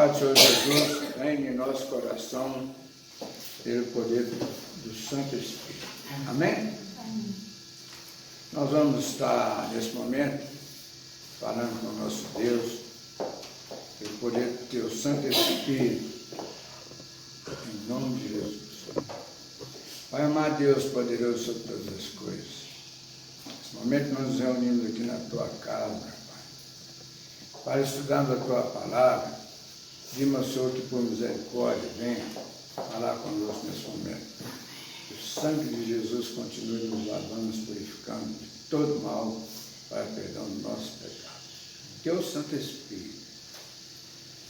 paz do Senhor Jesus reine em nosso coração pelo poder do Santo Espírito. Amém? Nós vamos estar nesse momento falando com o nosso Deus pelo poder do teu Santo Espírito, em nome de Jesus. Pai amado Deus poderoso sobre todas as coisas, nesse momento nós nos reunimos aqui na tua casa, meu Pai, para estudarmos a tua palavra. Pedimos ao Senhor que por misericórdia venha falar conosco nesse momento. Que o sangue de Jesus continue nos lavando, nos purificando de todo mal, para o perdão do nosso pecado. Que o Santo Espírito,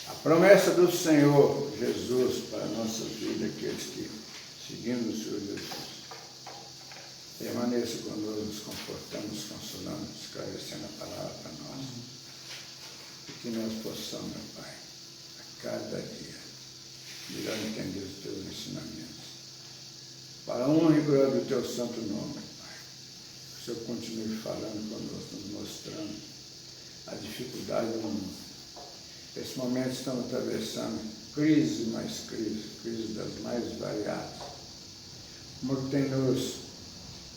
a promessa do Senhor Jesus para a nossa vida, aqueles que seguimos o Senhor Jesus, permaneça conosco, nos confortando, nos consolando, esclarecendo a palavra para nós. E que nós possamos, meu Pai, a cada dia, melhor entender os teus ensinamentos. Para a honra e glória do teu santo nome, meu Pai. Que o Senhor continue falando conosco, nos mostrando a dificuldade do mundo. Nesse momento estamos atravessando crise mais crise das mais variadas. Uma que tem nos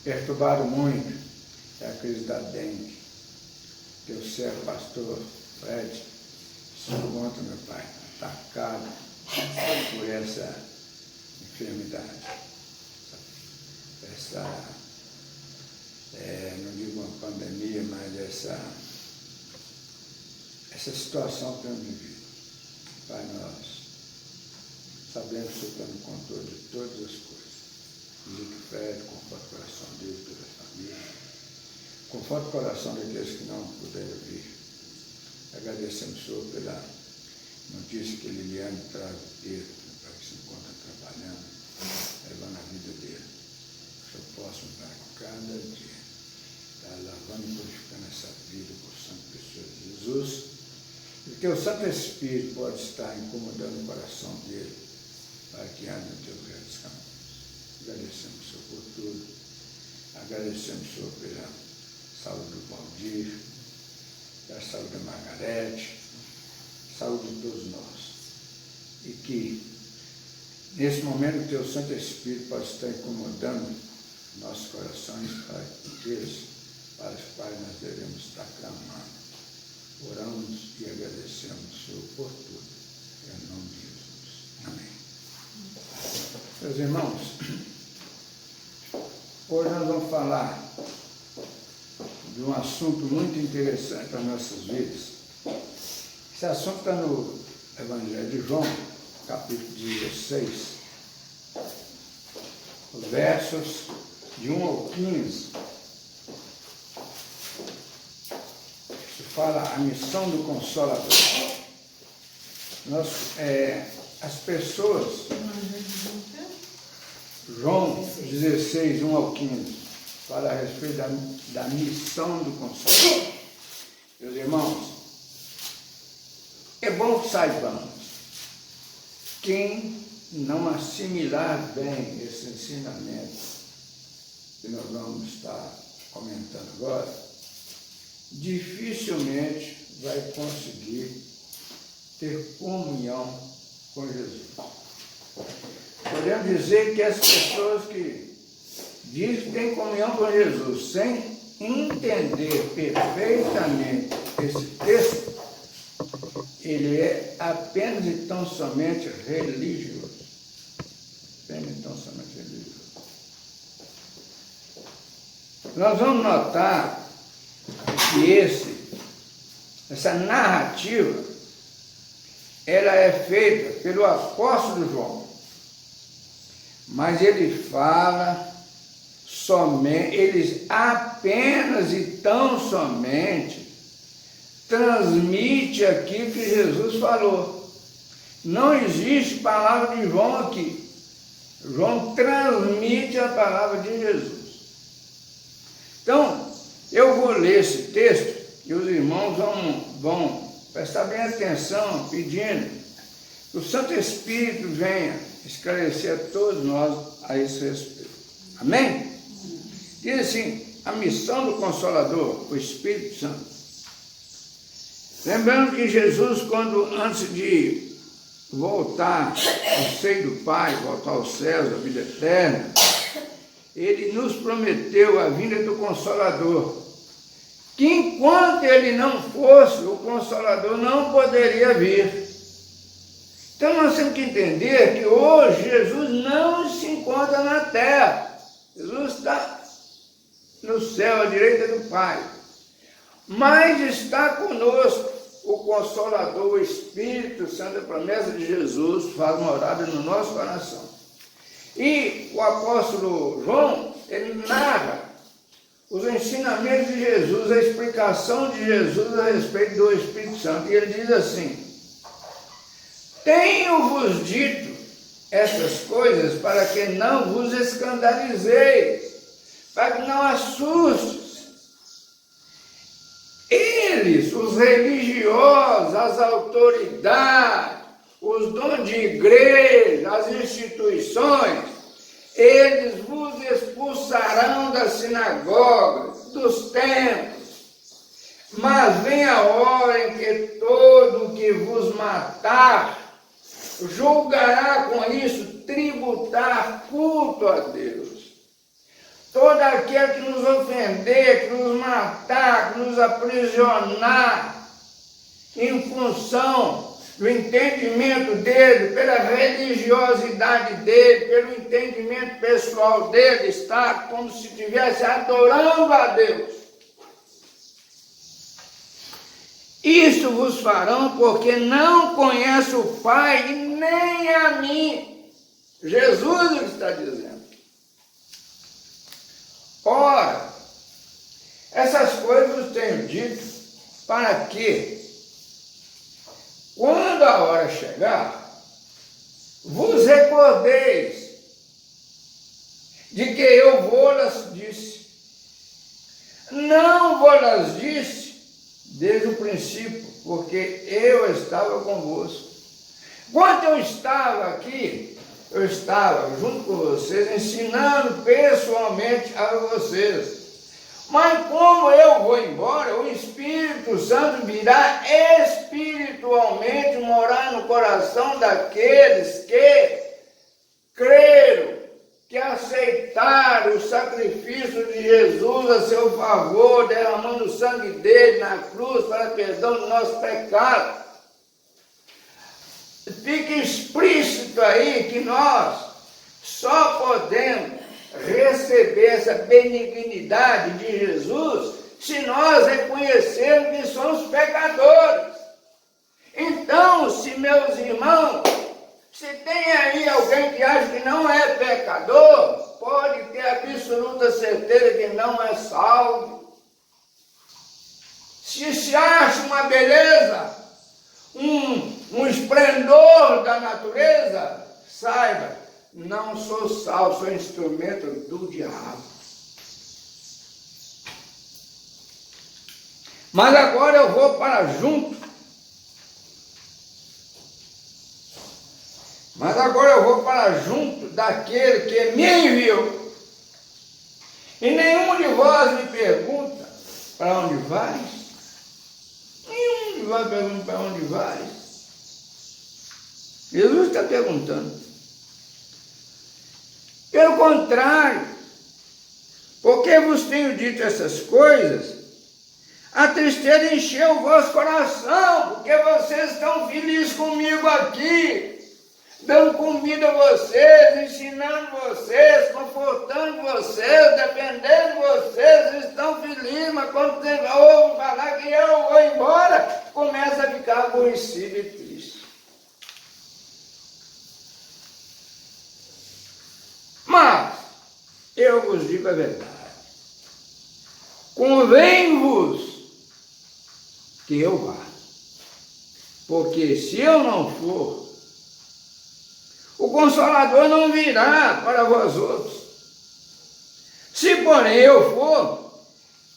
perturbado muito é a crise da dengue. Teu servo, pastor Fred, se encontra, meu Pai, atacado por essa enfermidade. Não digo uma pandemia, mas essa situação que temos vivido. Pai, nós sabemos que o Senhor está no controle de todas as coisas. Visita o Fred, conforta o coração dele, toda a família. Conforta o coração daqueles que não puderam vir. Agradecemos, Senhor, pela notícia que Liliane traz dele, para que se encontra trabalhando, levando a vida dele. Que o Senhor possa, para cada dia, estar lavando e purificando essa vida por santo pessoa de Jesus. E que o Santo Espírito pode estar incomodando o coração dele, para que ande no teu grandes caminhos. Agradecemos, Senhor, por tudo. Agradecemos, Senhor, pela saúde do Valdir, pela saúde da Margarete, saúde de todos nós. E que, nesse momento, o teu Santo Espírito pode estar incomodando nossos corações, Pai, aqueles para os quais nós devemos estar clamando. Oramos e agradecemos, Senhor, por tudo. Em nome de Jesus. Amém. Meus irmãos, hoje nós vamos falar de um assunto muito interessante para nossas vidas. Esse assunto está no Evangelho de João, capítulo 16, os versos de 1 ao 15. Fala a missão do Consolador. As pessoas, João 16, 1 ao 15, fala a respeito da missão do Consolador. Meus irmãos, é bom que saibamos, quem não assimilar bem esse ensinamento que nós vamos estar comentando agora, dificilmente vai conseguir ter comunhão com Jesus. Podemos dizer que as pessoas que dizem que têm comunhão com Jesus sem entender perfeitamente esse texto, ele é apenas e tão somente religioso. Apenas e tão somente religioso. Nós vamos notar que essa narrativa, ela é feita pelo apóstolo João, mas ele fala somente, ele apenas e tão somente transmite aquilo que Jesus falou. Não existe palavra de João aqui. João transmite a palavra de Jesus. Então, eu vou ler esse texto e os irmãos vão prestar bem atenção, pedindo que o Santo Espírito venha esclarecer a todos nós a esse respeito. Amém? Diz assim, a missão do Consolador, o Espírito Santo. Lembrando que Jesus, antes de voltar ao seio do Pai, voltar aos céus, à vida eterna, Ele nos prometeu a vinda do Consolador, que enquanto Ele não fosse, o Consolador não poderia vir. Então nós temos que entender que hoje Jesus não se encontra na terra. Jesus está no céu, à direita do Pai. Mas está conosco o Consolador, o Espírito Santo, a promessa de Jesus, faz morada no nosso coração. E o apóstolo João, ele narra os ensinamentos de Jesus, a explicação de Jesus a respeito do Espírito Santo. E ele diz assim: tenho-vos dito essas coisas para que não vos escandalizeis, para que não assustes. Eles, os religiosos, as autoridades, os donos de igreja, as instituições, eles vos expulsarão das sinagogas, dos templos. Mas vem a hora em que todo o que vos matar julgará com isso tributar culto a Deus. Todo aquele que nos ofender, que nos matar, que nos aprisionar, em função do entendimento dele, pela religiosidade dele, pelo entendimento pessoal dele, está como se estivesse adorando a Deus. Isso vos farão porque não conhece o Pai e nem a mim. Jesus está dizendo. Ora, essas coisas vos tenho dito para que, quando a hora chegar, vos recordeis de que eu vou-las disse. Não vou-las disse desde o princípio, porque eu estava convosco. Quando eu estava aqui, eu estava junto com vocês, ensinando pessoalmente a vocês. Mas como eu vou embora, o Espírito Santo virá espiritualmente morar no coração daqueles que creram, que aceitaram o sacrifício de Jesus a seu favor, derramando o sangue dele na cruz para perdão do nosso pecado. Fica explícito aí que nós só podemos receber essa benignidade de Jesus se nós reconhecermos que somos pecadores. Então, se meus irmãos, se tem aí alguém que acha que não é pecador, pode ter absoluta certeza que não é salvo. Se acha uma beleza, um esplendor da natureza, saiba, não sou salvo, sou instrumento do diabo. Mas agora eu vou para junto. Mas agora eu vou para junto daquele que me enviou. E nenhum de vós me pergunta para onde vais. Nenhum de vós pergunta para onde vais. Jesus está perguntando. Pelo contrário, porque vos tenho dito essas coisas, a tristeza encheu o vosso coração, porque vocês estão felizes comigo aqui, dando comida a vocês, ensinando vocês, confortando vocês, defendendo vocês, estão felizes, mas quando vocês ouvem falar que eu vou embora, começa a ficar aborrecido e triste. Mas eu vos digo a verdade, convém-vos que eu vá, porque se eu não for, o Consolador não virá para vós outros. Se porém eu for,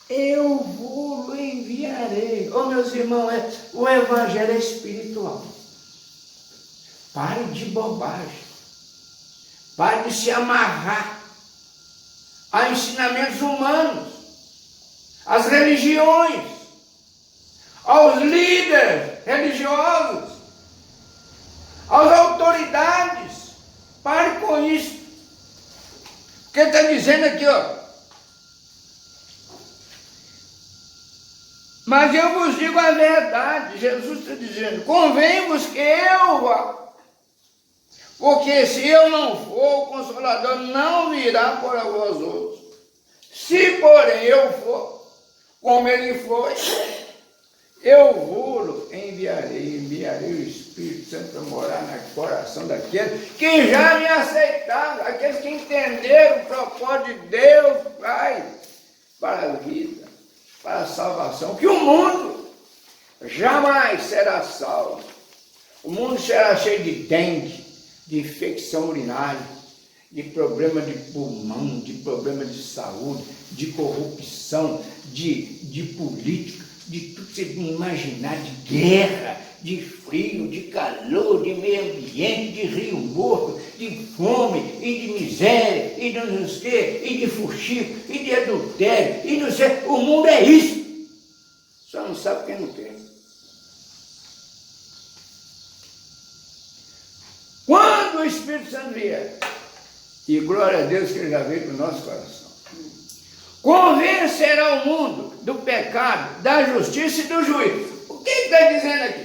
eu vou enviarei. Oh, meus irmãos, o Evangelho é espiritual. Pare de bobagem. Pare de se amarrar a ensinamentos humanos, às religiões, aos líderes religiosos, aos autoridades. Pare com isso. Porque ele está dizendo aqui, ó. Mas eu vos digo a verdade. Jesus está dizendo, convém-vos que eu vá. Porque se eu não for, o Consolador não virá para vós outros. Se, porém, eu for, como ele foi, eu vou enviarei o Espírito Santo a morar no coração daqueles que já me aceitaram, aqueles que entenderam o propósito de Deus, Pai, para a vida, para a salvação, que o mundo jamais será salvo. O mundo será cheio de dengue, de infecção urinária, de problema de pulmão, de problema de saúde, de corrupção, de política, de tudo que você imaginar, de guerra, de frio, de calor, de meio ambiente, de rio morto, de fome, e de miséria, e de não sei o quê, e de fuxico, e de adultério, e não sei, o mundo é isso. Só não sabe quem não tem. Quando o Espírito Santo vier, e glória a Deus que ele já veio para o nosso coração, convencerá o mundo do pecado, da justiça e do juízo. O que ele está dizendo aqui?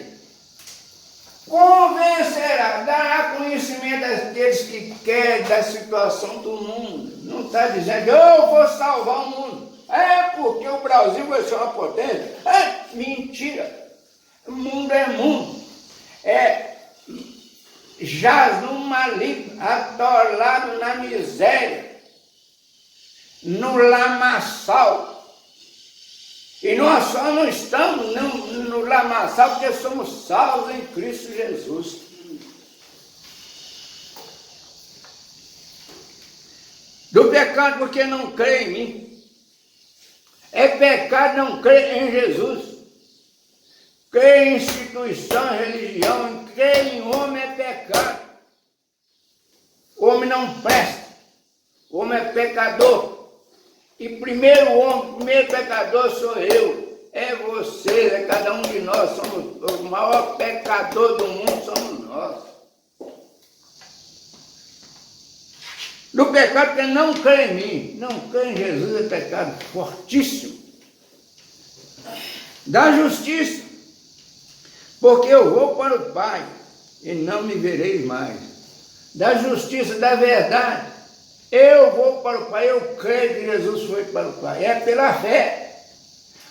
Convencerá, dará conhecimento àqueles que querem da situação do mundo. Não está dizendo, eu vou salvar o mundo. É porque o Brasil vai ser uma potência. É mentira. O mundo é mundo. Jaz no maligno, atolado na miséria, no lamaçal. E nós só não estamos no lamaçal porque somos salvos em Cristo Jesus. Do pecado porque não crê em mim. É pecado não crer em Jesus. Crer em instituição, religião, crer em homem é pecado. O homem não presta. O homem é pecador. E o primeiro pecador sou eu. É você, é cada um de nós. Somos o maior pecador do mundo, somos nós. Do pecado porque não crê em mim. Não crê em Jesus é pecado fortíssimo. Da justiça. Porque eu vou para o Pai e não me vereis mais. Da justiça, da verdade, eu vou para o Pai, eu creio que Jesus foi para o Pai. É pela fé,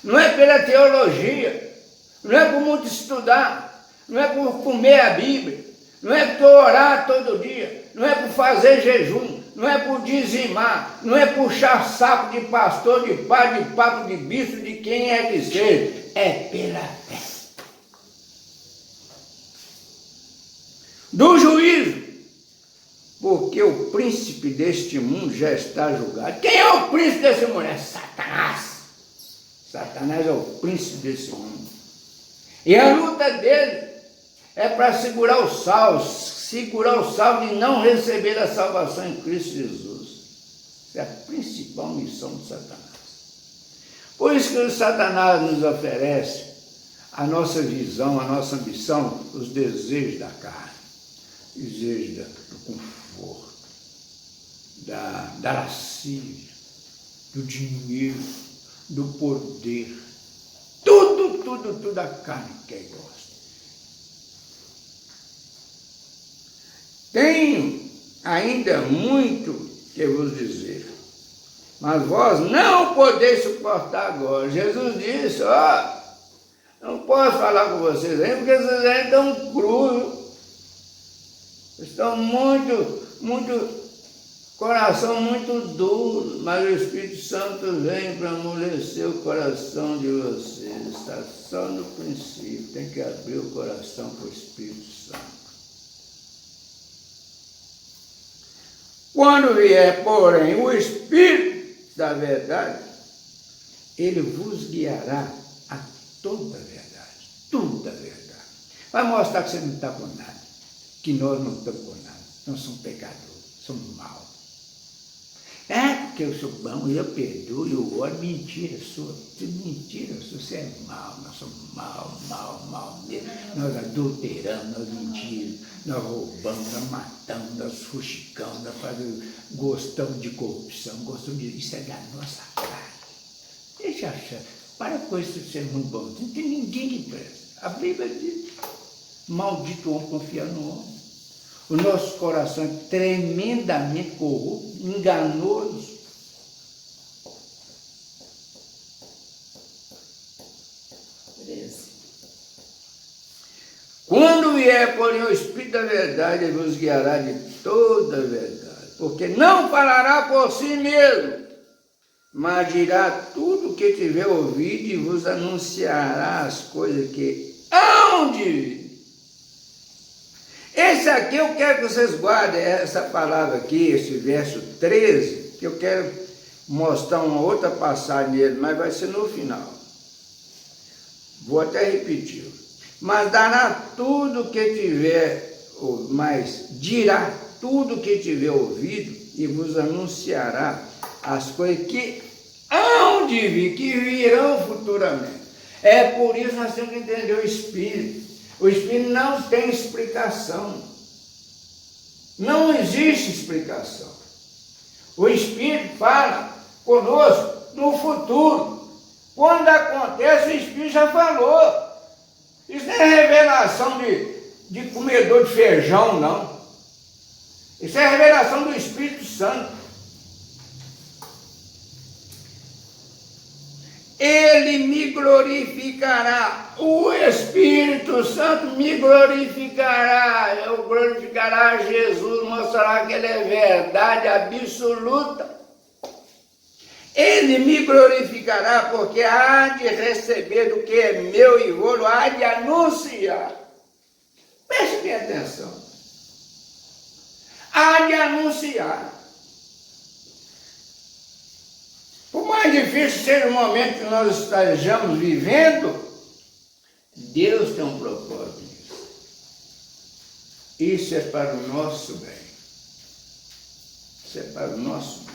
não é pela teologia, não é por muito estudar, não é por comer a Bíblia, não é por orar todo dia, não é por fazer jejum, não é por dizimar, não é puxar saco de pastor, de padre, de papo, de bispo, de quem é que seja. É pela fé. Do juízo, porque o príncipe deste mundo já está julgado. Quem é o príncipe desse mundo? É Satanás. Satanás é o príncipe desse mundo. E a luta dele é para segurar os salvos de não receber a salvação em Cristo Jesus. Essa é a principal missão de Satanás. Por isso que o Satanás nos oferece a nossa visão, a nossa ambição, os desejos da carne. Desejo do conforto, da lascívia, do dinheiro, do poder, tudo a carne quer e gosta. Tenho ainda muito que vos dizer, mas vós não podeis suportar agora. Jesus disse, não posso falar com vocês ainda, porque vocês ainda estão crus. Estão coração muito duro, mas o Espírito Santo vem para amolecer o coração de vocês. Está só no princípio, tem que abrir o coração para o Espírito Santo. Quando vier, porém, o Espírito da verdade, ele vos guiará a toda a verdade, toda a verdade. Vai mostrar que você não está com nada. Que nós não estamos com nada, nós somos pecadores, somos maus. que eu sou bom, eu perdoo, eu oro, mentira sua, tudo mentira sua, você é mal, nós somos mal mesmo. Nós adulteramos, nós mentimos, nós roubamos, nós matamos, nós fuxicamos, nós gostamos de corrupção, gostamos de... Isso é da nossa carne. Deixa achar, para com isso de ser muito bom, não tem ninguém que presta. A Bíblia diz, maldito o homem confiar no homem. O nosso coração é tremendamente corrupto, enganoso. Quando vier, porém, o Espírito da verdade, ele vos guiará de toda a verdade. Porque não falará por si mesmo, mas dirá tudo o que tiver ouvido e vos anunciará as coisas que hão de vir. Esse aqui eu quero que vocês guardem essa palavra aqui, esse verso 13, que eu quero mostrar uma outra passagem nele, mas vai ser no final. Vou até repetir. Mas dará tudo que tiver, mas dirá tudo que tiver ouvido e vos anunciará as coisas que hão de vir, que virão futuramente. É por isso que nós temos que entender o Espírito. O Espírito não tem explicação. Não existe explicação. O Espírito fala conosco no futuro. Quando acontece, o Espírito já falou. Isso não é revelação de comedor de feijão, não. Isso é revelação do Espírito Santo. Ele me glorificará, o Espírito Santo me glorificará, eu glorificará Jesus, mostrará que Ele é verdade absoluta. Ele me glorificará porque há de receber do que é meu e vou, há de anunciar. Preste bem atenção. Há de anunciar. Por mais difícil seja o momento que nós estejamos vivendo, Deus tem um propósito nisso. Isso é para o nosso bem. Isso é para o nosso bem.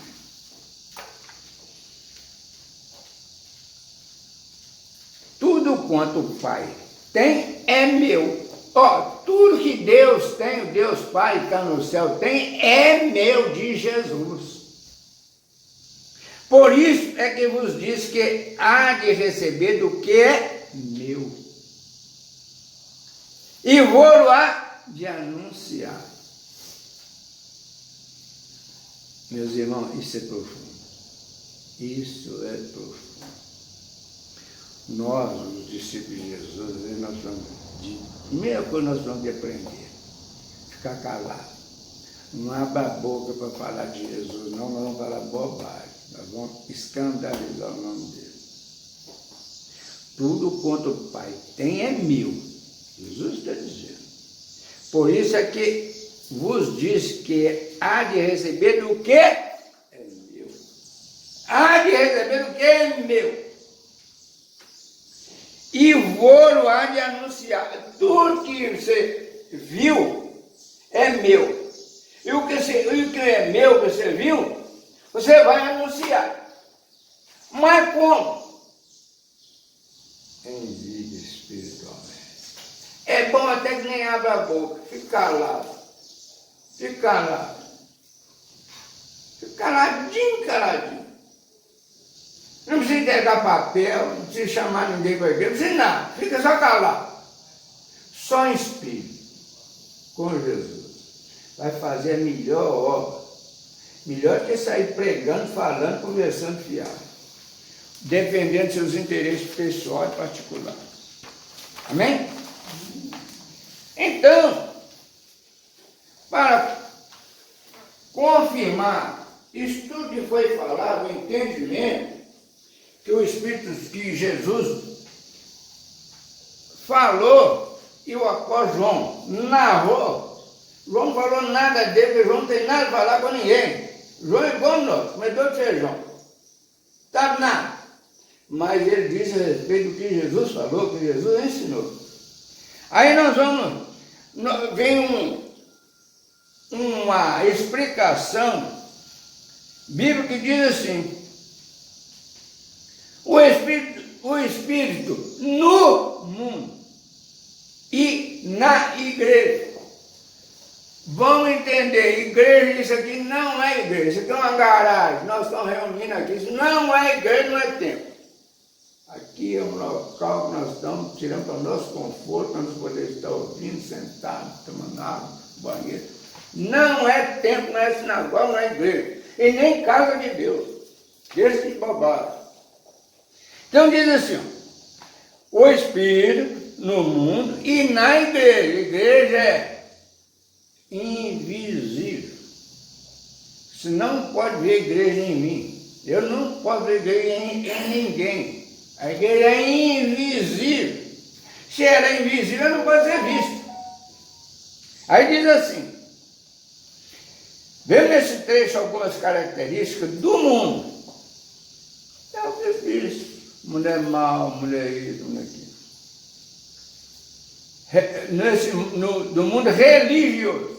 Tudo quanto o Pai tem é meu. Tudo que Deus tem, o Deus Pai que está no céu tem, é meu, de Jesus. Por isso é que vos diz que há de receber do que é meu. E vou lá de anunciar. Meus irmãos, isso é profundo. Isso é profundo. Nós, os discípulos de Jesus, nós vamos a primeira coisa que nós vamos aprender, ficar calado. Não abra a boca para falar de Jesus, não, nós vamos falar bobagem. Nós vamos escandalizar o nome dele. Tudo quanto o Pai tem é meu. Jesus está dizendo. Por isso é que vos diz que há de receber do que é meu. Há de receber do que é meu. E vou há de anunciar. Tudo que você viu é meu. E o que é meu que você viu, você vai anunciar. Mas como? Em vida espiritualmente. É bom até que nem abra a boca. Fica calado. Fica calado. Fica caladinho, caladinho. Não precisa entregar papel, não precisa chamar ninguém para a igreja, não precisa nada. Fica só calado. Só em espírito. Com Jesus. Vai fazer a melhor obra. Melhor que sair pregando, falando, conversando fiado. Defendendo seus interesses pessoais e particulares. Amém? Então, para confirmar isso tudo que foi falado, o entendimento que o Espírito, que Jesus falou e o apóstolo João narrou. João não falou nada dele, porque João não tem nada a falar com ninguém. João é igual nós, comedor de feijão. Sabe nada. Mas ele disse a respeito do que Jesus falou, que Jesus ensinou. Aí nós vamos, vem uma explicação Bíblia que diz assim: o Espírito no mundo e na igreja. Vão entender, igreja, isso aqui não é igreja, isso aqui é uma garagem, nós estamos reunindo aqui, isso não é igreja, não é templo. Aqui é um local que nós estamos tirando para o nosso conforto, para nós poder estar ouvindo, sentados, tomando água, banheiro. Não é templo, não é sinagoga, não é igreja, e nem casa de Deus. Deixa de bobagem. Então diz assim, ó, o Espírito no mundo e na igreja. Igreja é invisível. Você não pode ver igreja em mim. Eu não posso ver igreja em ninguém. A igreja é invisível. Se ela é invisível, ela não pode ser vista. Aí diz assim, vendo nesse trecho algumas características do mundo. É o que eu fiz. Mulher mal, mulher isso, mulher aquilo. Do mundo religioso.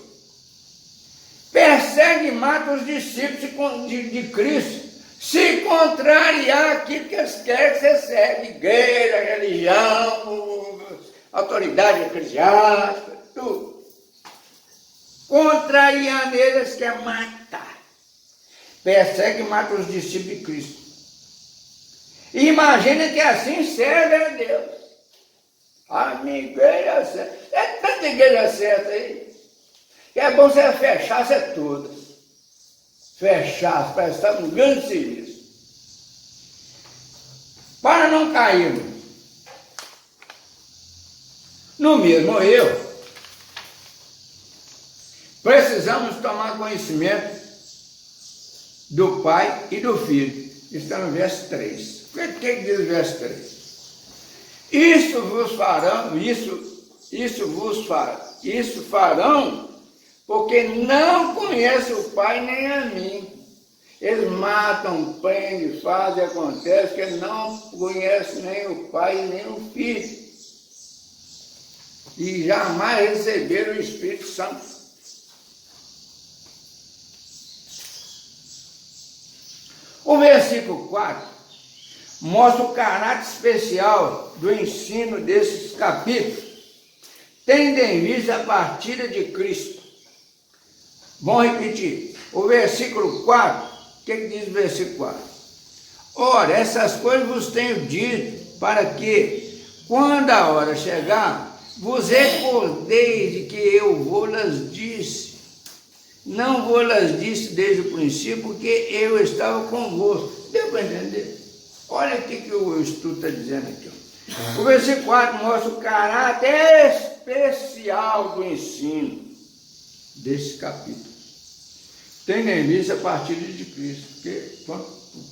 Persegue e mata os discípulos de Cristo, se contrariar aquilo que eles querem que você segue, igreja, religião, autoridade eclesiástica, tudo. Contrariando eles quer matar. Persegue e mata os discípulos de Cristo. E imagina que assim serve a Deus. A minha igreja certa. É tanta igreja certa aí. Que é bom você fechar todas. Fechar, prestar um grande serviço. Para não cairmos no mesmo erro, precisamos tomar conhecimento do Pai e do Filho. Isso está no verso 3. O que diz o verso 3? Isso farão, porque não conhecem o Pai nem a mim. Eles matam, prendem, fazem, acontece, que não conhecem nem o Pai nem o Filho. E jamais receberam o Espírito Santo. O versículo 4 mostra o caráter especial do ensino desses capítulos, tendo em vista a partida de Cristo. Vamos repetir. O versículo 4, o que diz o versículo 4? Ora, essas coisas vos tenho dito, para que, quando a hora chegar, vos recordeis de que eu vou-las disse. Não vou-las disse desde o princípio, porque eu estava convosco. Deu para entender? Olha o que o estudo está dizendo aqui. O versículo 4 mostra o caráter especial do ensino desse capítulo. Tendo em vista a partida de Cristo. Porque quando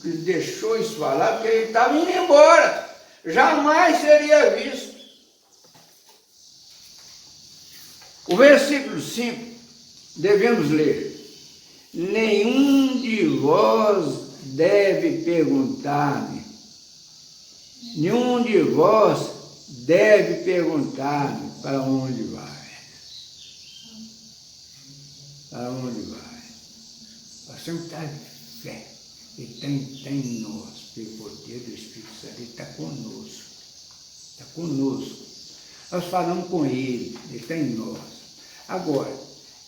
ele deixou isso falar, porque ele estava indo embora. Jamais seria visto. O versículo 5, devemos ler. Nenhum de vós deve perguntar-me. Nenhum de vós deve perguntar-me para onde vai. Para onde vai? Nós temos que estar de fé. Ele está em nós, pelo poder do Espírito Santo. Ele está conosco. Está conosco. Nós falamos com Ele está em nós. Agora,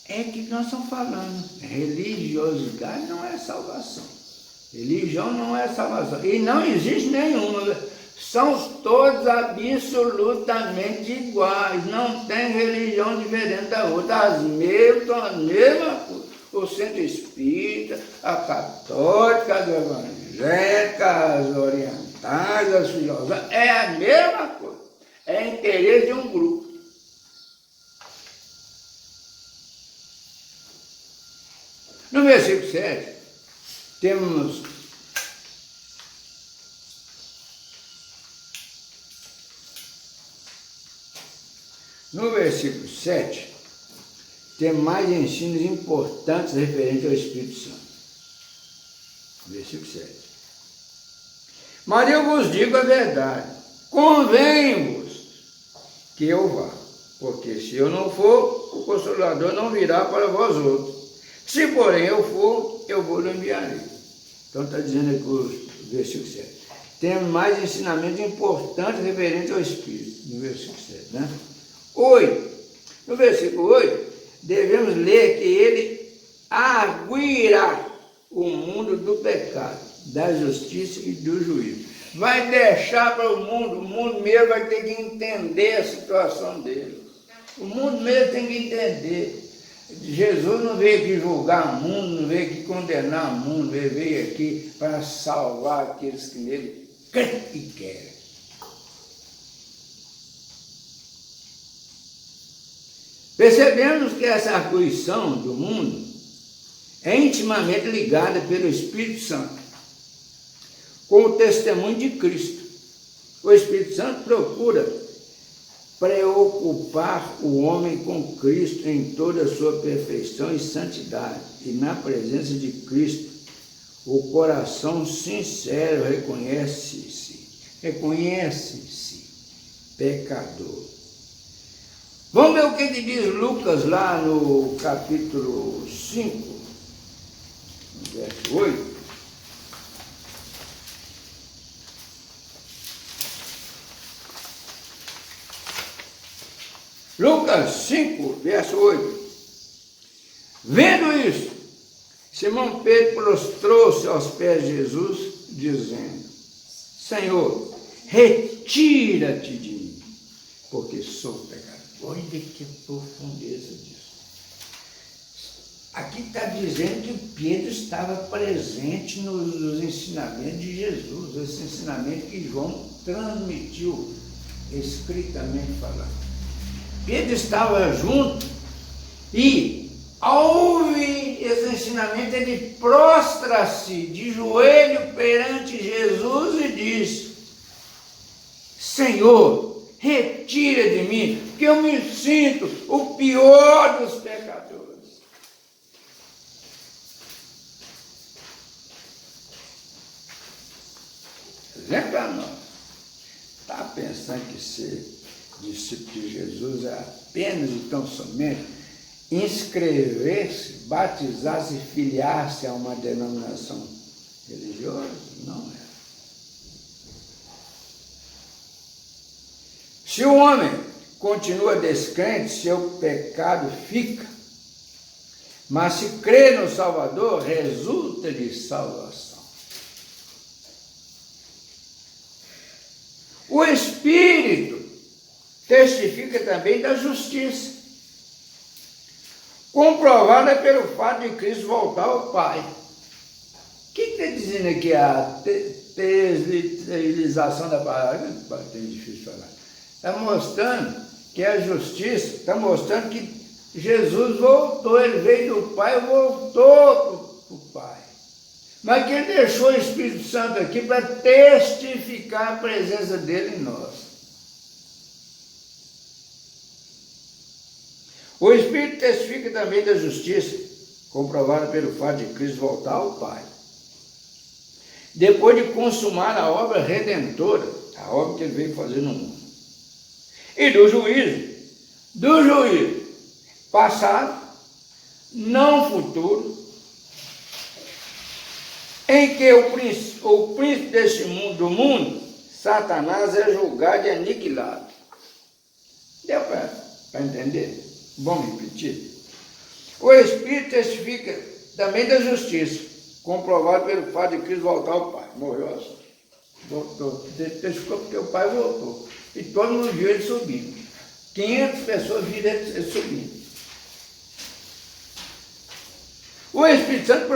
é que nós estamos falando. Religiosidade não é salvação. Religião não é salvação. E não existe nenhuma. São todos absolutamente iguais. Não tem religião diferente da outra. As mesmas são as mesmas coisas. O centro espírita, a católica, as evangélicas, as orientais, as filosóficas. É a mesma coisa. É interesse de um grupo. No versículo 7, temos tem mais ensinos importantes referentes ao Espírito Santo. Versículo 7. Mas eu vos digo a verdade, convém-vos que eu vá, porque se eu não for, o Consolador não virá para vós outros. Se porém eu for, eu vou lhe enviarei. Então está dizendo aqui o versículo 7. Temos mais ensinamentos importantes referentes ao Espírito, no versículo 7, né? 8. No versículo 8, devemos ler que ele arguirá o mundo do pecado, da justiça e do juízo. Vai deixar para o mundo mesmo vai ter que entender a situação dele. O mundo mesmo tem que entender. Jesus não veio aqui julgar o mundo, não veio aqui condenar o mundo, ele veio aqui para salvar aqueles que nele creem e querem. Percebemos que essa arguição do mundo é intimamente ligada pelo Espírito Santo com o testemunho de Cristo. O Espírito Santo procura preocupar o homem com Cristo em toda a sua perfeição e santidade. E na presença de Cristo, o coração sincero reconhece-se pecador. Vamos ver o que diz Lucas lá no capítulo 5, verso 8. Lucas 5, verso 8. Vendo isso, Simão Pedro prostrou-se aos pés de Jesus, dizendo: Senhor, retira-te de mim, porque sou pecador. Olha que profundeza disso. Aqui está dizendo que Pedro estava presente nos ensinamentos de Jesus, esse ensinamento que João transmitiu, escritamente falando. Pedro estava junto e, ao ouvir esse ensinamento, ele prostra-se de joelho perante Jesus e diz: Senhor, retira de mim, que eu me sinto o pior dos pecadores. Lembra nós? Está pensando que ser discípulo de Jesus é apenas e tão somente inscrever-se, batizar-se e filiar-se a uma denominação religiosa? Não é. Se o homem continua descrente, seu pecado fica, mas se crê no Salvador, resulta de salvação. O Espírito testifica também da justiça, comprovada pelo fato de Cristo voltar ao Pai. O que está dizendo aqui a tesliteração da palavra? É difícil falar. Está mostrando que a justiça, está mostrando que Jesus voltou, ele veio do Pai e voltou para o Pai. Mas que ele deixou o Espírito Santo aqui para testificar a presença dele em nós. O Espírito testifica também da justiça, comprovada pelo fato de Cristo voltar ao Pai. Depois de consumar a obra redentora, a obra que ele veio fazer no mundo. E do juízo passado, não futuro, em que o príncipe deste mundo, do mundo, Satanás, é julgado e aniquilado. Deu para entender? Vamos repetir? O Espírito testifica também da justiça, comprovado pelo fato de Cristo voltar ao Pai. Morreu assim. Voltou. Testificou porque o Pai voltou. E todo mundo viu ele subindo. 500 pessoas viram ele subindo. O Espírito Santo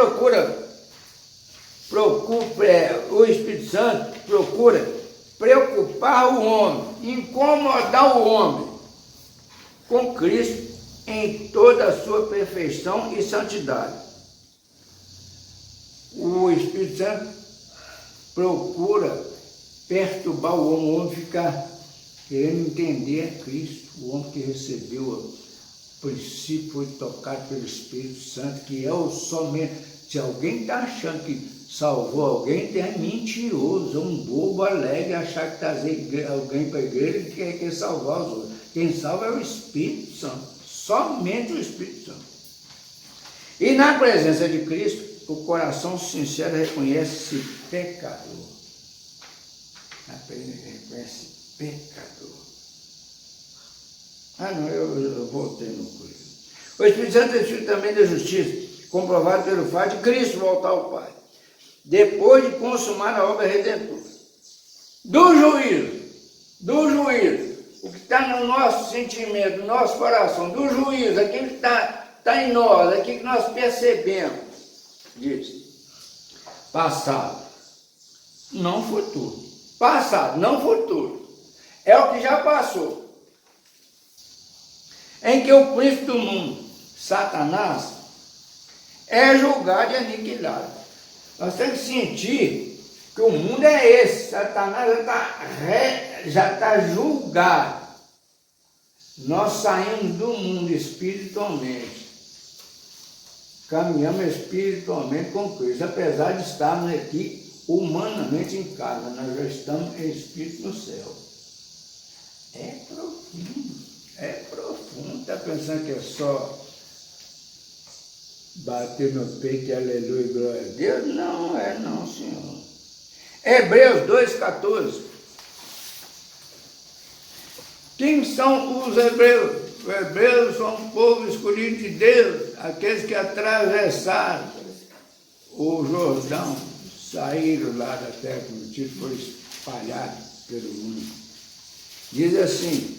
o Espírito Santo procura preocupar o homem, incomodar o homem com Cristo em toda a sua perfeição e santidade. O Espírito Santo procura perturbar o homem ficar querendo entender a Cristo, o homem que recebeu o princípio, foi tocado pelo Espírito Santo, que é o somente. Se alguém está achando que salvou alguém, é mentiroso, é um bobo alegre achar que trazer alguém para a igreja e quer salvar os outros. Quem salva é o Espírito Santo, somente o Espírito Santo. E na presença de Cristo, o coração sincero reconhece-se pecador. Reconhece pecador. Ah, não, eu voltei no coisa. O Espírito Santo é filho também da justiça, comprovado pelo fato de Cristo voltar ao Pai, depois de consumar a obra redentora. Do juízo, o que está no nosso sentimento, no nosso coração, do juízo, aquilo que está em nós, aquilo que nós percebemos, diz, passado, não futuro. Passado, não futuro. É o que já passou. Em que o príncipe do mundo, Satanás, é julgado e aniquilado. Nós temos que sentir que o mundo é esse. Satanás já está julgado. Nós saímos do mundo espiritualmente. Caminhamos espiritualmente com Cristo. Apesar de estarmos aqui humanamente em casa, nós já estamos em espírito no céu. É profundo. É profundo. Está pensando que é só bater no peito e aleluia e glória a Deus? Não é não, Senhor. Hebreus 2,14. Quem são os hebreus? Os hebreus são um povo escolhido de Deus, aqueles que atravessaram o Jordão, saíram lá da terra prometida, foram espalhados pelo mundo. Diz assim,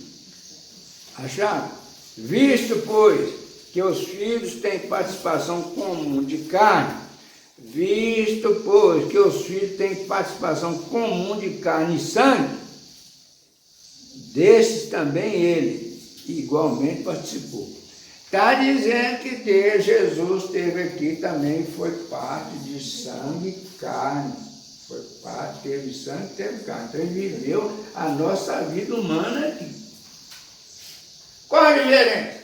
acharam? Visto, pois, que os filhos têm participação comum de carne, visto, pois, que os filhos têm participação comum de carne e sangue, desses também ele igualmente participou. Está dizendo que Deus, Jesus esteve aqui também, foi parte de sangue e carne. Foi parte, teve sangue, teve carne. Então ele viveu a nossa vida humana aqui. Qual a diferença?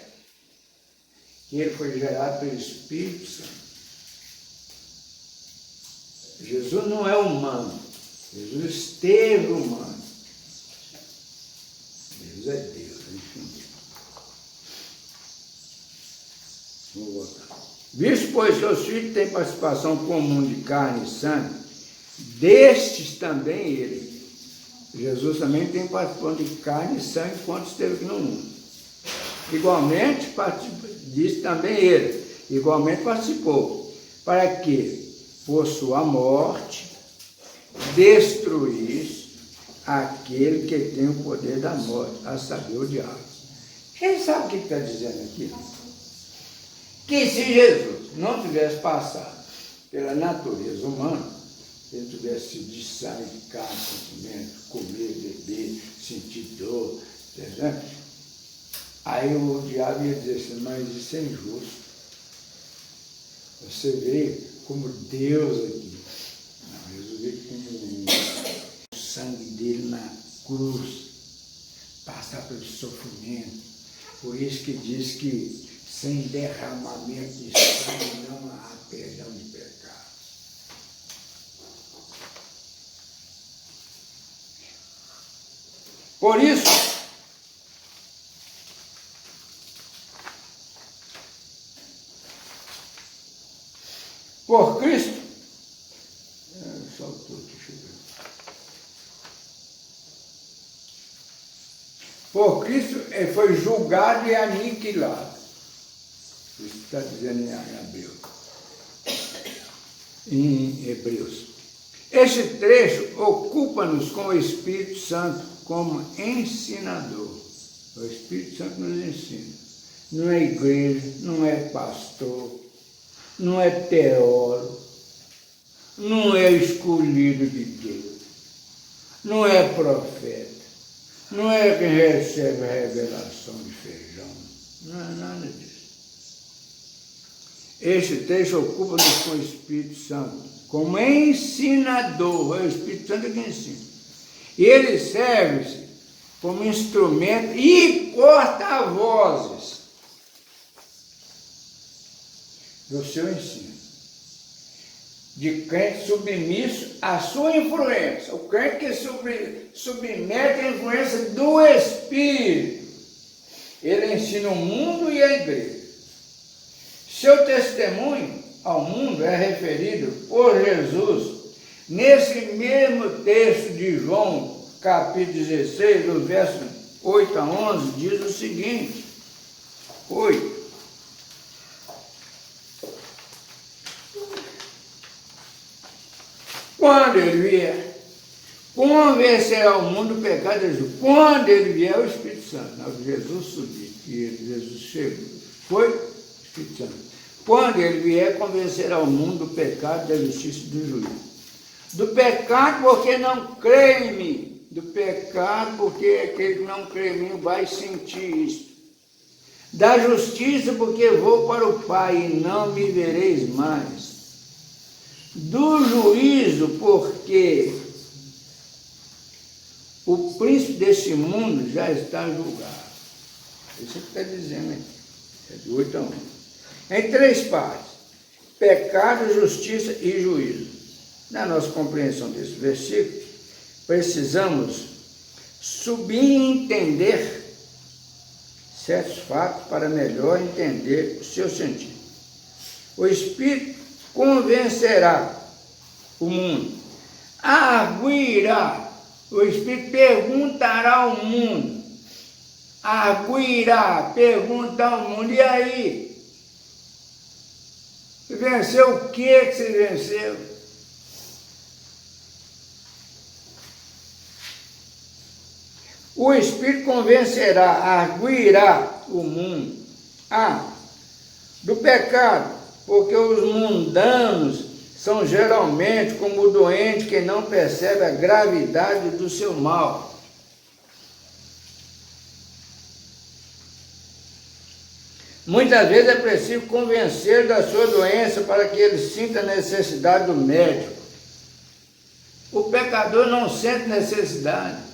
Que ele foi gerado pelo Espírito Santo. Jesus não é humano. Jesus esteve humano. Jesus é Deus, enfim. Vou voltar. Visto, pois, seus filhos têm participação comum de carne e sangue, destes também ele. Jesus também tem participação de carne e sangue quando esteve aqui no mundo. Igualmente, disse também ele, igualmente participou, para que, por sua morte, destruísse aquele que tem o poder da morte, a saber, o diabo. Quem sabe o que está dizendo aqui? Que se Jesus não tivesse passado pela natureza humana, se ele tivesse sido de sangue, de carne, sentimento, comer, beber, sentir dor, entendeu? Aí o diabo ia dizer assim, mas isso é injusto. Você veio como Deus aqui. Não, Jesus veio como o sangue dele na cruz, passar pelo sofrimento. Por isso que diz que sem derramamento de sangue não há perdão de pecado. Por isso, por Cristo, saltou aqui, deixa eu ver. Por Cristo ele foi julgado e aniquilado. Isso está dizendo em Hebreus. Este trecho ocupa-nos com o Espírito Santo como ensinador. O Espírito Santo nos ensina. Não é igreja, não é pastor, não é teólogo, não é escolhido de Deus, não é profeta, não é quem recebe a revelação de feijão, não é nada disso. Este texto ocupa-nos com o Espírito Santo, como ensinador, é o Espírito Santo que ensina. E ele serve-se como instrumento e porta-vozes do seu ensino. De crente submisso à sua influência. O crente que submete a influência do Espírito. Ele ensina o mundo e a igreja. Seu testemunho ao mundo é referido por Jesus nesse mesmo texto de João, capítulo 16, do verso 8 a 11, diz o seguinte: 8. Quando ele vier, convencerá o mundo do pecado de Jesus. Quando ele vier, o Espírito Santo. Não, Jesus subiu, Jesus chegou. Foi o Espírito Santo. Quando ele vier, convencerá o mundo do pecado, da justiça e do juízo. Do pecado, porque não crê em mim. Do pecado, porque aquele que não crê em mim vai sentir isso. Da justiça, porque vou para o Pai e não me vereis mais. Do juízo, porque o príncipe desse mundo já está julgado. Isso que está dizendo aqui. É de 8 a 1. Em 3 partes: pecado, justiça e juízo. Na nossa compreensão desse versículo, precisamos subentender certos fatos para melhor entender o seu sentido. O Espírito convencerá o mundo, arguirá. O Espírito perguntará ao mundo, arguirá, pergunta ao mundo: e aí? Você venceu o que você venceu? O Espírito convencerá, arguirá o mundo do pecado, porque os mundanos são geralmente como o doente que não percebe a gravidade do seu mal. Muitas vezes é preciso convencer da sua doença para que ele sinta a necessidade do médico. O pecador não sente necessidade.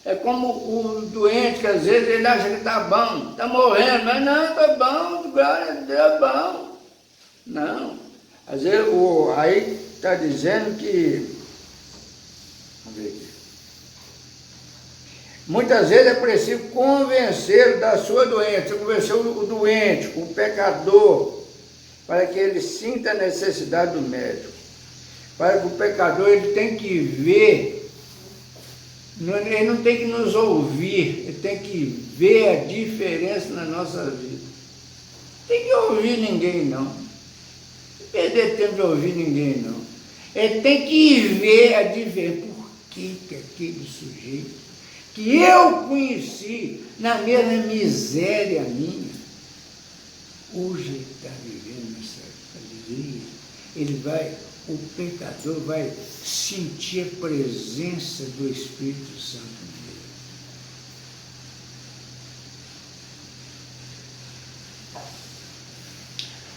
É como o doente que às vezes ele acha que está bom, está morrendo, mas não, está bom, glória a Deus, bom. Não. Às vezes, aí está dizendo que, vamos ver aqui. Muitas vezes é preciso convencer da sua doença, convencer o doente, o pecador, para que ele sinta a necessidade do médico. Para que o pecador ele tem que ver, ele não tem que nos ouvir, ele tem que ver a diferença na nossa vida. Não tem que ouvir ninguém, não. Perder tempo de ouvir ninguém, não. Ele tem que ver a diferença. Por que aquele sujeito que eu conheci na mesma miséria minha, hoje ele está vivendo essa alegria? O pecador vai sentir a presença do Espírito Santo nele.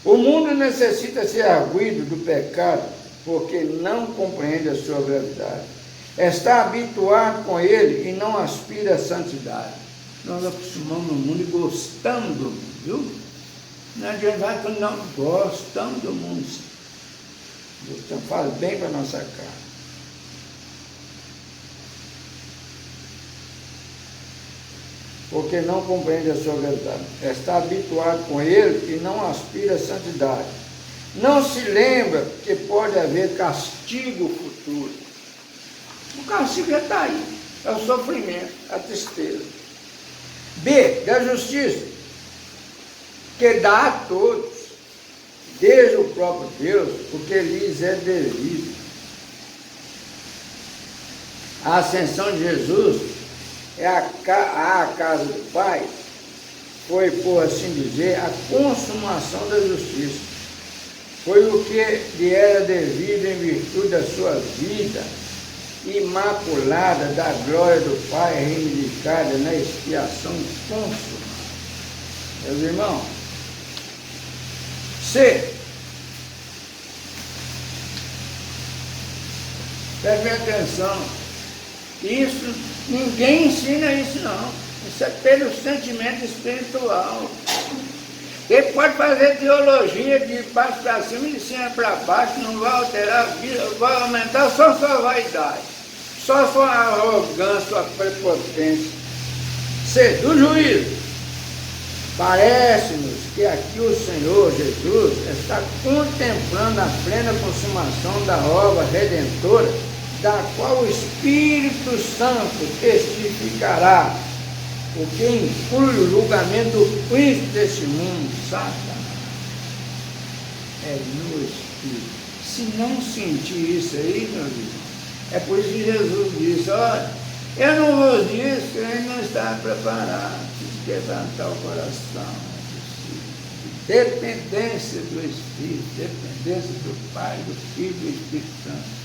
O mundo necessita ser arguido do pecado porque não compreende a sua gravidade. Está habituado com ele e não aspira à santidade. Nós acostumamos no mundo e gostamos do mundo, viu? Não adianta que não gostamos do mundo. Gostamos, faz bem para a nossa carne. Porque não compreende a sua verdade. Está habituado com ele e não aspira à santidade. Não se lembra que pode haver castigo futuro. O castigo já está aí. É o sofrimento, a tristeza. B, da justiça, que dá a todos, desde o próprio Deus, o que lhes é devido. A ascensão de Jesus é a casa do Pai, foi, por assim dizer, a consumação da justiça. Foi o que lhe era devido em virtude da sua vida imaculada, da glória do Pai reivindicada na expiação consumada. Meus irmãos, C. Preste atenção. Isso, ninguém ensina isso não. Isso é pelo sentimento espiritual. Ele pode fazer teologia de baixo para cima e de cima para baixo, não vai alterar a vida, vai aumentar só a sua vaidade, só a sua arrogância, sua prepotência. C. Do juízo. Parece-nos que aqui o Senhor Jesus está contemplando a plena consumação da obra redentora, da qual o Espírito Santo testificará, o que inclui o julgamento do príncipe deste mundo, Satanás. É no Espírito. Se não sentir isso aí, meu irmão, é por isso que Jesus disse: olha, eu não vos disse que ele não está preparado, quebrantar o coração. Dependência do Espírito, dependência do Pai, do Filho e do Espírito Santo.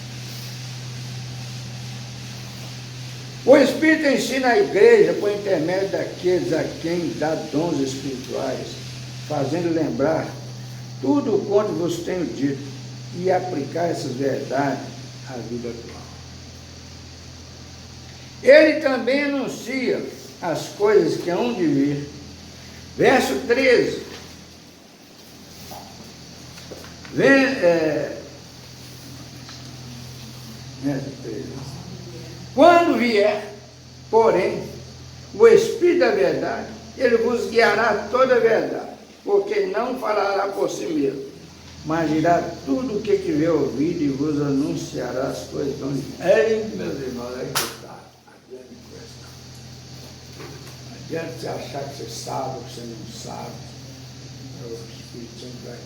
O Espírito ensina a igreja por intermédio daqueles a quem dá dons espirituais, fazendo lembrar tudo quanto vos tenho dito e aplicar essas verdades à vida atual. Ele também anuncia as coisas que hão de vir. Verso 13. Verso 13. Quando vier, porém, o Espírito da verdade, ele vos guiará toda a verdade, porque não falará por si mesmo, mas dirá tudo o que tiver ouvido e vos anunciará as coisas que vão vir. Meus irmãos, aí que está a grande questão. Não adianta você achar que você sabe ou que você não sabe. O Espírito Santo vai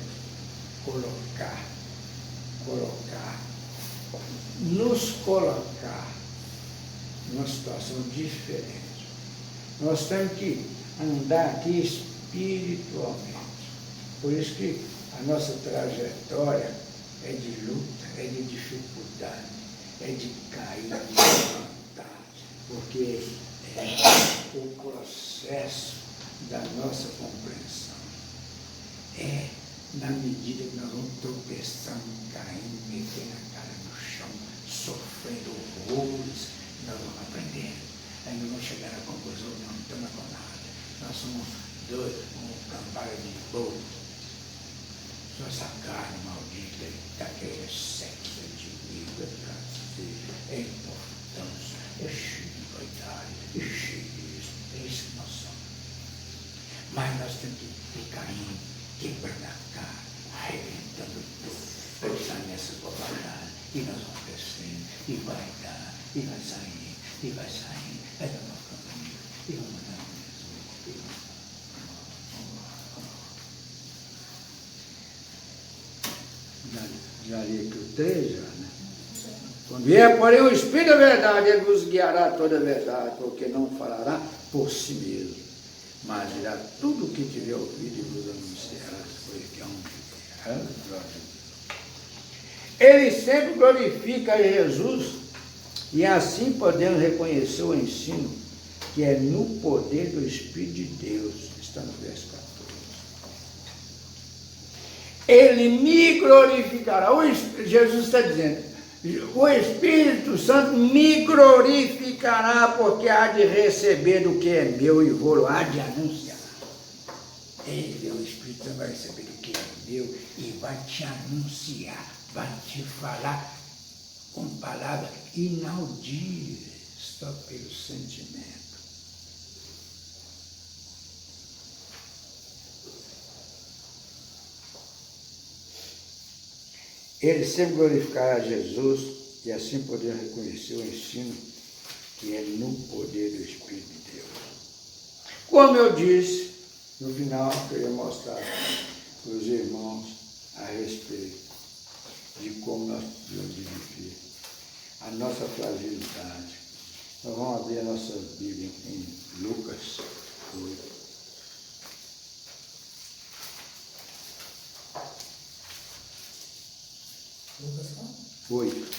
nos colocar numa situação diferente. Nós temos que andar aqui espiritualmente. Por isso que a nossa trajetória é de luta, é de dificuldade, é de cair, de levantar, porque é o processo da nossa compreensão. É na medida que nós vamos tropeçando, caindo, metendo a cara no chão, sofrendo horrores, nós vamos aprendendo. Aí nós vamos chegar à conclusão: não estamos com nada. Nós somos dois, um cambada de bolo. Só essa carne maldita, daquele sexo de vida, é importância, é cheio de vaidade, é cheio disso, é isso que nós somos. Mas nós temos que ir caindo, quebrando a cara, arrebentando tudo, pensando nessas bobagens, e nós vamos crescendo, e vai dar, e vai saindo, e vai saindo, aí nós vamos ficando, e vamos andando mesmo, e vamos. Já li aqui o 3, já, né? Quando vier, porém, o Espírito da verdade, ele vos guiará toda a verdade, porque não falará por si mesmo, mas dirá tudo o que tiver ouvido e vos anunciará as coisas que hão de vir. Ele sempre glorifica a Jesus, e assim podemos reconhecer o ensino que é no poder do Espírito de Deus, está no verso 14. Ele me glorificará. Jesus está dizendo: o Espírito Santo me glorificará, porque há de receber do que é meu e vou há de anunciar. Ele, o Espírito Santo, vai receber do que é meu e vai te anunciar, vai te falar com palavras inaudíveis, só pelo sentimento. Ele sempre glorificará Jesus, e assim poderá reconhecer o ensino que é no poder do Espírito de Deus. Como eu disse, no final eu queria mostrar para os irmãos a respeito de como nós podemos viver a nossa fragilidade. Nós vamos abrir a nossa Bíblia em Lucas 8. Lucas 8.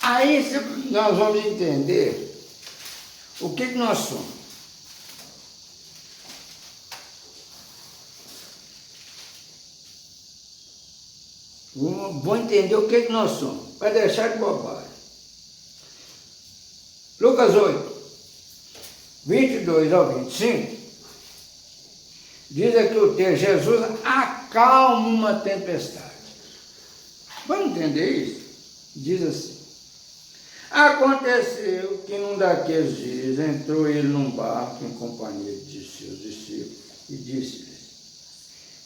Aí nós vamos entender o que nós somos. Vou entender o que nós somos, para deixar de bobagem. Lucas 8, 22 ao 25, diz aqui o texto: Jesus acalma uma tempestade. Vamos entender isso? Diz assim: Aconteceu que num daqueles dias entrou ele num barco em companhia de seus discípulos e disse-lhes: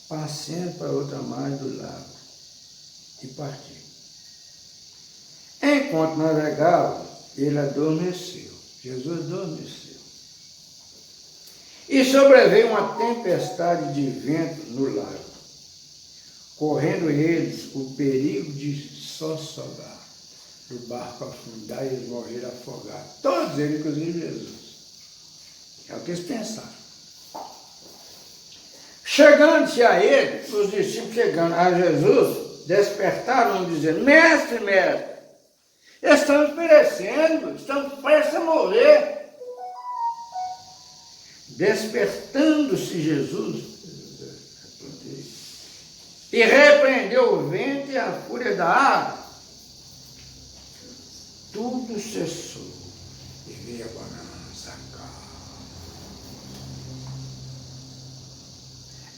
passemos para outra margem do lago, e partiu. Enquanto navegava, ele adormeceu. Jesus adormeceu. E sobreveio uma tempestade de vento no lago, correndo eles o perigo de sossegar, do barco afundar e eles morreram afogados. Todos eles, inclusive Jesus. É o que eles pensaram. Chegando-se a ele, os discípulos chegando a Jesus, despertaram dizendo: mestre, mestre, estamos perecendo, estamos prestes a morrer. Despertando-se Jesus, e repreendeu o vento e a fúria da água, tudo cessou, e veio a bonança, calma.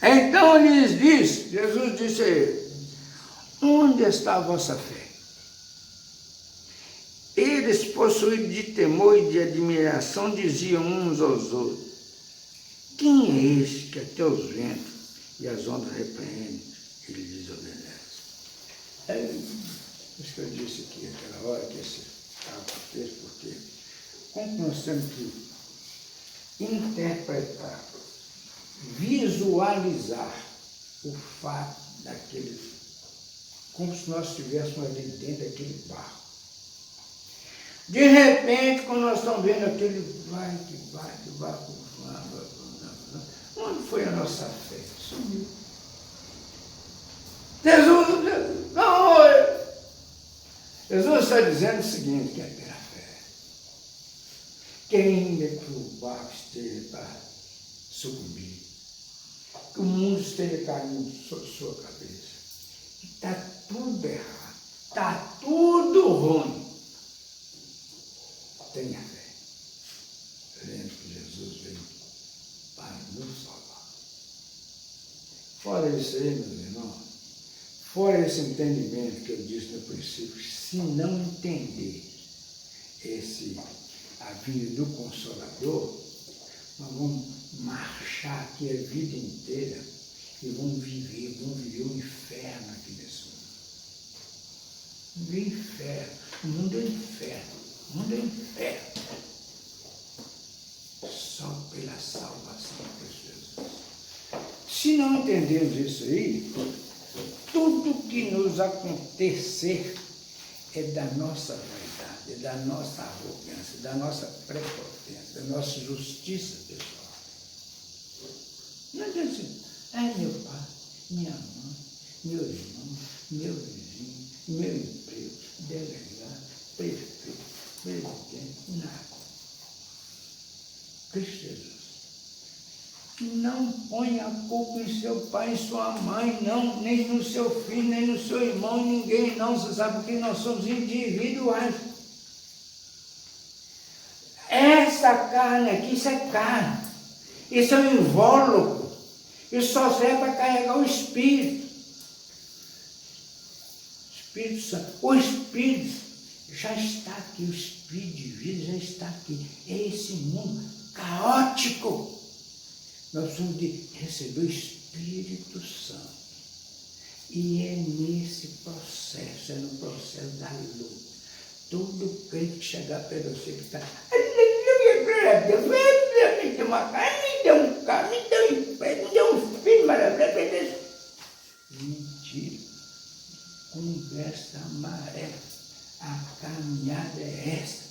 Então lhes disse, Jesus disse a ele: onde está a vossa fé? Eles, possuídos de temor e de admiração, diziam uns aos outros: quem é este que até os ventos e as ondas repreendem e lhe desobedece? É isso que eu disse aqui naquela hora, que esse texto, porque como nós temos que interpretar, visualizar o fato daquele, como se nós estivéssemos ali dentro daquele barco. De repente, quando nós estamos vendo aquele vai, onde foi a nossa fé? Sumiu. Jesus está dizendo o seguinte, que é pela fé. Que ainda que o barco esteja para sucumbir, que o mundo esteja caindo sobre sua cabeça, que está tudo errado, está tudo ruim, tenha fé. Lembre que Jesus veio para nos salvar. Fora isso aí, meus irmãos, fora esse entendimento que eu disse no princípio, se não entender a vinda do Consolador, nós vamos marchar aqui a vida inteira e vamos viver o inferno aqui nesse mundo. O inferno. O mundo é inferno. O mundo é inferno. Só pela salvação de Jesus. Se não entendermos isso aí, tudo que nos acontecer é da nossa vaidade, é da nossa arrogância, da nossa prepotência, da nossa justiça pessoal. Não adianta assim: ai, meu pai, minha mãe, meu irmão, meu vizinho, meu emprego, delegado, prefeito, presidente, nada. Cristo Jesus. Não ponha a culpa em seu pai e sua mãe, não, nem no seu filho, nem no seu irmão, ninguém não. Você sabe que nós somos individuais. Essa carne aqui, isso é carne. Isso é um invólucro. Isso só serve para carregar o Espírito. Espírito Santo. O Espírito já está aqui, o Espírito de vida já está aqui. É esse mundo caótico. Nós precisamos de receber o Espírito Santo. E é nesse processo, é no processo da luta. Todo crente que chegar perto de você que está: aleluia, glória a Deus, me deu uma casa, me deu um carro, me deu um emprego, me deu um filho maravilhoso. Mentira. Conversa amarela. A caminhada é essa.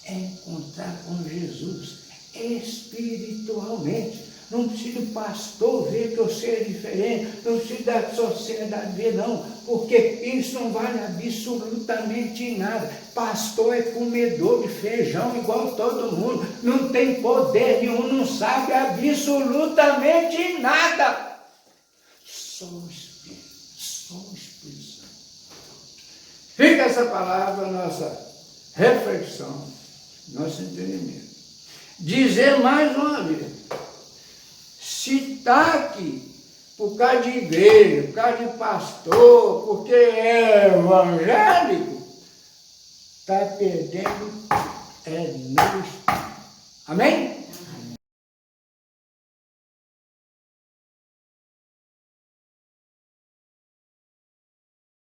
É encontrar com Jesus espiritualmente. Não precisa do pastor ver que eu seja diferente, não precisa da sociedade ver, não, porque isso não vale absolutamente nada. Pastor é comedor de feijão igual todo mundo, não tem poder nenhum, não sabe absolutamente nada. Só o Espírito Santo. Fica essa palavra, nossa reflexão, nosso entendimento. Dizer mais uma vez: se está aqui por causa de igreja, por causa de pastor, porque é evangélico, está perdendo é no espírito. Amém?